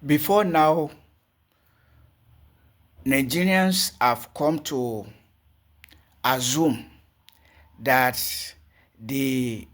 Before now, Nigerians have come to assume that the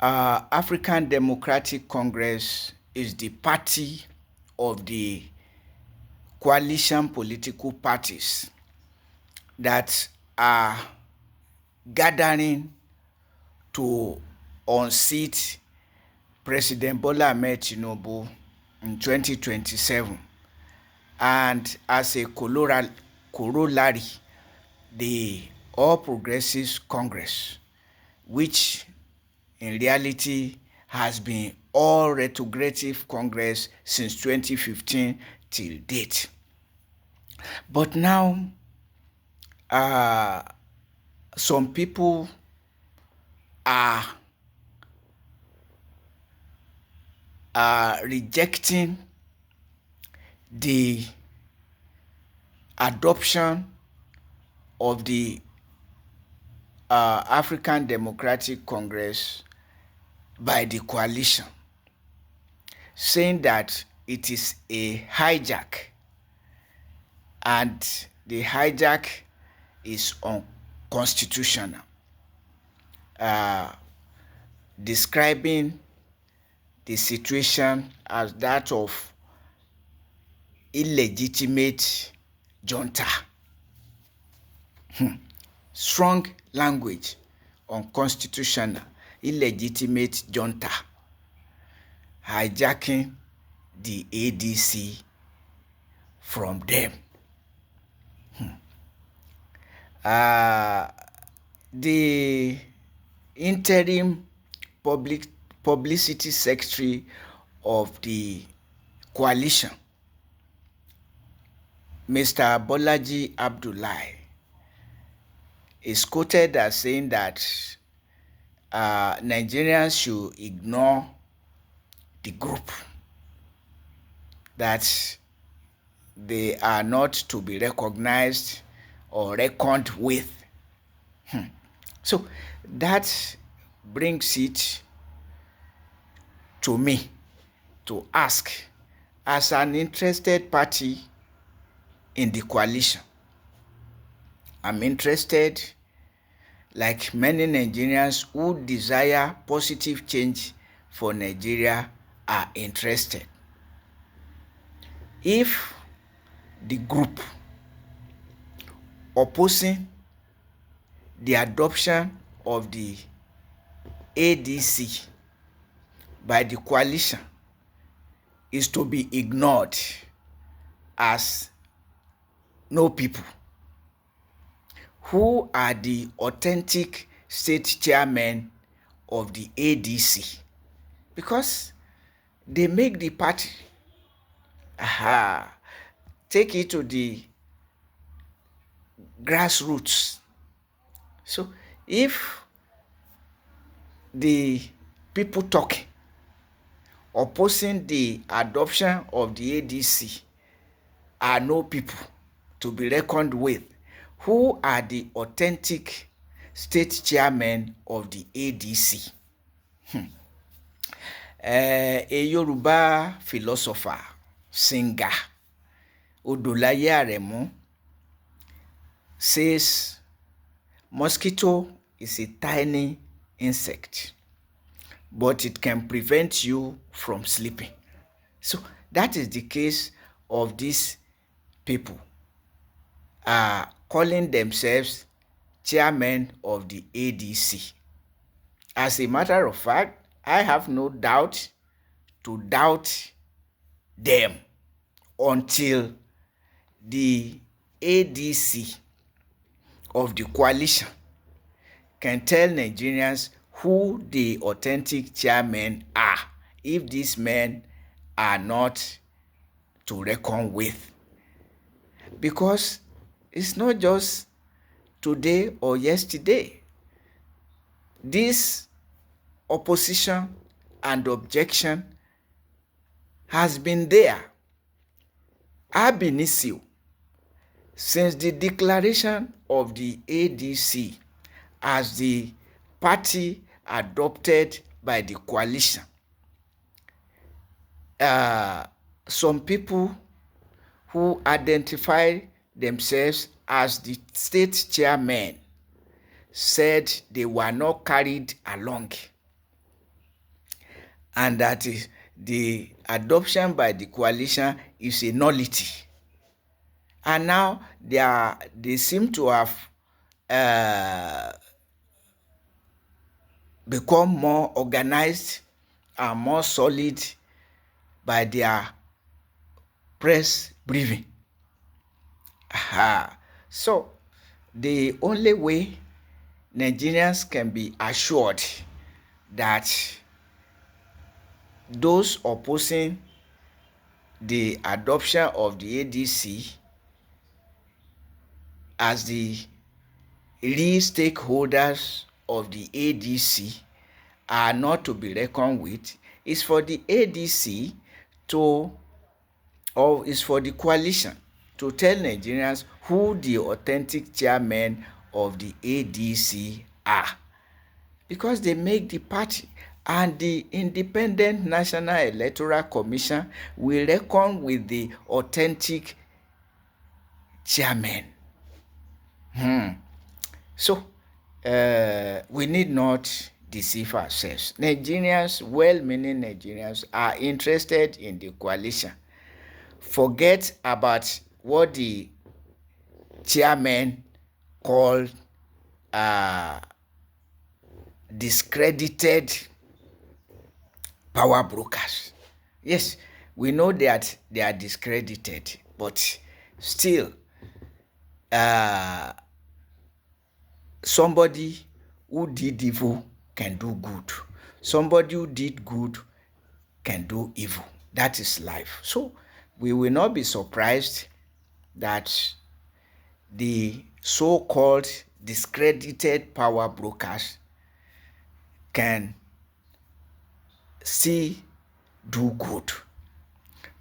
African Democratic Congress is the party of the coalition political parties that are gathering to unseat President Bola Ahmed Tinubu in 2027. And as a corollary, the All Progressives Congress, which in reality has been all retrogressive Congress since 2015 till date. But now, some people are rejecting the adoption of the African Democratic Congress by the coalition, saying that it is a hijack, and the hijack is unconstitutional, describing the situation as that of illegitimate junta. Strong language, unconstitutional, illegitimate junta, hijacking the ADC from them. The interim publicity secretary of the coalition, Mr. Bolaji Abdullahi, is quoted as saying that Nigerians should ignore the group, that they are not to be recognized or reckoned with. So that brings it to me to ask, as an interested party in the coalition, I'm interested, like many Nigerians who desire positive change for Nigeria are interested. If the group opposing the adoption of the ADC by the coalition is to be ignored as no people, who are the authentic state chairmen of the ADC? Because they make the party. Take it to the grassroots. So if the people talking, opposing the adoption of the ADC are no people to be reckoned with, who are the authentic state chairmen of the ADC? A Yoruba philosopher, singer, Odolaye Aremu, says mosquito is a tiny insect, but it can prevent you from sleeping. So that is the case of these people calling themselves chairmen of the ADC. As a matter of fact, I have no doubt to doubt them until the ADC of the coalition can tell Nigerians who the authentic chairmen are, if these men are not to reckon with. Because it's not just today or yesterday. This opposition and objection has been there ab initio since the declaration of the ADC as the party adopted by the coalition. some people who identify themselves as the state chairmen said they were not carried along, and that the adoption by the coalition is a nullity. And now they seem to have become more organized and more solid by their press briefing. So the only way Nigerians can be assured that those opposing the adoption of the ADC as the real stakeholders of the ADC are not to be reckoned with is for the ADC is for the coalition to tell Nigerians who the authentic chairmen of the ADC are, because they make the party, and the Independent National Electoral Commission will reckon with the authentic chairmen. So we need not deceive ourselves. Nigerians, well-meaning Nigerians, are interested in the coalition. Forget about what the chairman called discredited power brokers. Yes, we know that they are discredited, but still, somebody who did evil can do good. Somebody who did good can do evil. That is life. So we will not be surprised that the so-called discredited power brokers can still do good.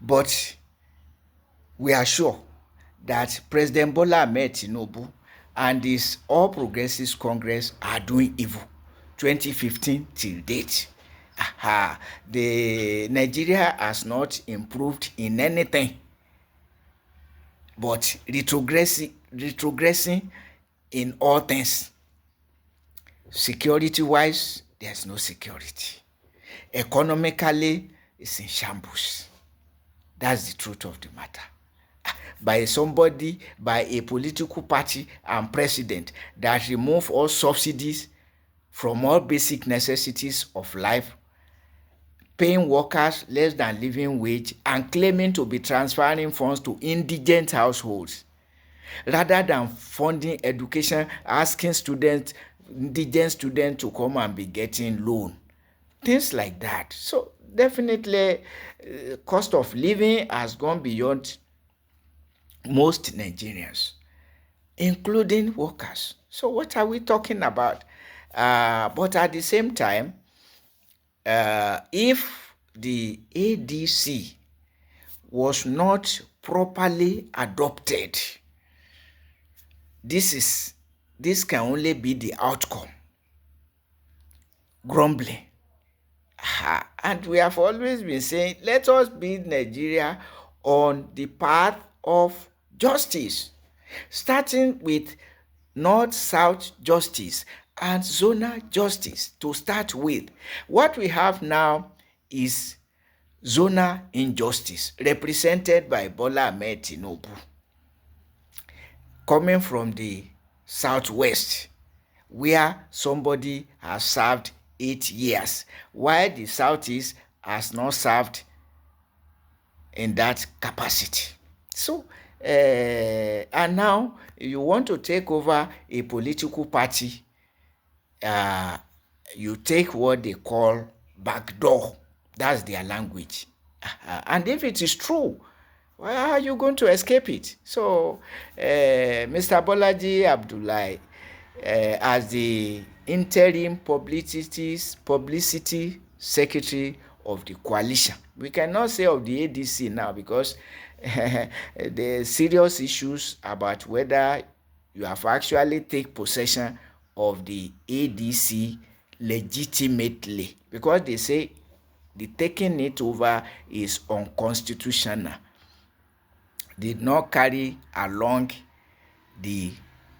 But we are sure that President Bola Ahmed Tinubu and this All Progressives Congress are doing evil 2015 till date. The Nigeria has not improved in anything, but retrogressing in all things. Security-wise, there's no security. Economically, it's in shambles. That's the truth of the matter. By a political party and president that remove all subsidies from all basic necessities of life, paying workers less than living wage, and claiming to be transferring funds to indigent households, rather than funding education, asking indigent students to come and be getting loan. Things like that. So definitely, cost of living has gone beyond most Nigerians, including workers. So what are we talking about? But at the same time, if the ADC was not properly adopted, this can only be the outcome. Grumbling. And we have always been saying, let us build Nigeria on the path of justice, starting with north-south justice and zonal justice to start with. What we have now is zonal injustice, represented by Bola Ahmed Tinubu, coming from the southwest, where somebody has served 8 years, while the southeast has not served in that capacity. So, and now you want to take over a political party, you take what they call backdoor. That's their language. And if it is true, why are you going to escape it? So, Mr. Bolaji Abdullahi, as the interim publicity secretary of the coalition, we cannot say of the ADC now, because the serious issues about whether you have actually take possession of the ADC legitimately, because they say The taking it over is unconstitutional. Did not carry along the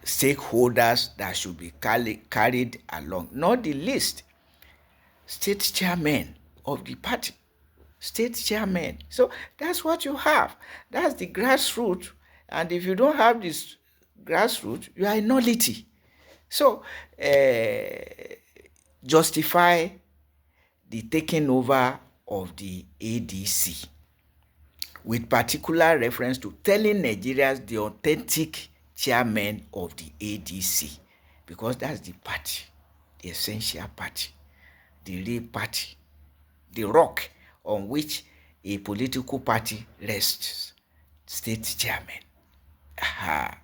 stakeholders that should be carried along, not the least state chairmen of the party. State chairman. So that's what you have. That's the grassroots. And if you don't have this grassroots, you are a nullity. So justify the taking over of the ADC with particular reference to telling Nigerians the authentic chairman of the ADC, because that's the party, the essential party, the real party, the rock on which a political party rests. State chairman. Aha.